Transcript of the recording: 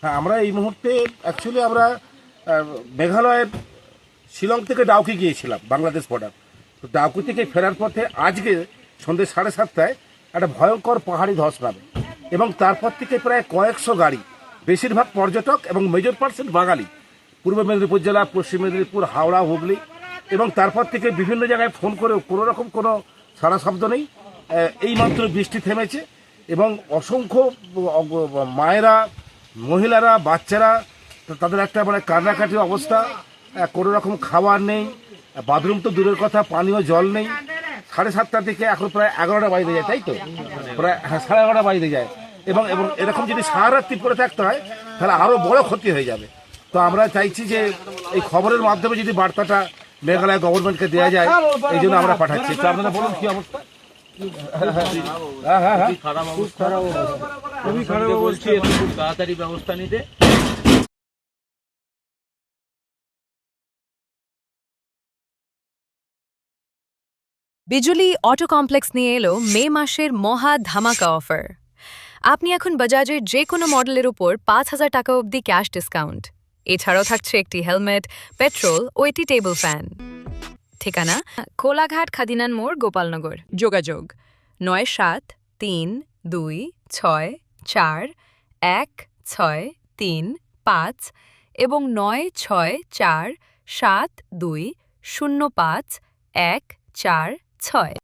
হ্যাঁ, আমরা এই মুহূর্তে অ্যাকচুয়ালি আমরা মেঘালয়ের শিলং থেকে ডাউকি গিয়েছিলাম, বাংলাদেশ বর্ডার। তো ডাউকি থেকে ফেরার পথে আজকে সন্ধ্যে 7:30টায় একটা ভয়ঙ্কর পাহাড়ি ধস নামে, এবং তারপর থেকে প্রায় কয়েকশো গাড়ি, বেশিরভাগ পর্যটক এবং মেজর পার্সেন্ট বাঙালি, পূর্ব মেদিনীপুর জেলা, পশ্চিম মেদিনীপুর, হাওড়া, হুগলি, এবং তারপর থেকে বিভিন্ন জায়গায় ফোন করেও কোনো রকম কোনো সাড়া শব্দ নেই। এইমাত্র বৃষ্টি থেমেছে এবং অসংখ্য মায়েরা, মহিলারা, বাচ্চারা, তাদের একটা মানে কান্নাকাটি অবস্থা। কোনো রকম খাবার নেই, বাথরুম তো দূরের কথা, পানীয় জল নেই। 7:30 থেকে এখন প্রায় 11টা বাজতে যায়, তাই তো? প্রায় 11:30 বাজতে যায়। এবং এবং এরকম যদি সারা রাত্রি পরে থাকতে হয় তাহলে আরও বড় ক্ষতি হয়ে যাবে। তো আমরা চাইছি যে এই খবরের মাধ্যমে যদি বার্তাটা মেঘালয় গভর্নমেন্টকে দেওয়া যায়, এই জন্য আমরা পাঠাচ্ছি। তো আপনারা বলুন কি অবস্থা? হ্যাঁ হ্যাঁ হ্যাঁ, খুবই খারাপ বলছি, একটু খুব তাড়াতাড়ি ব্যবস্থা নিতে। বিজুলি অটো কমপ্লেক্স নিয়ে এলো মে মাসের মহা ধামাকা অফার। আপনি এখন বাজাজের যে কোনো মডেলের উপর 5,000 টাকা অবধি ক্যাশ ডিসকাউন্ট। এছাড়াও থাকছে একটি হেলমেট, পেট্রোল ও একটি টেবিল ফ্যান। ঠিকানা কোলাঘাট, খাদিনান মোড়, গোপালনগর। যোগাযোগ 9732641635 এবং 9647205146।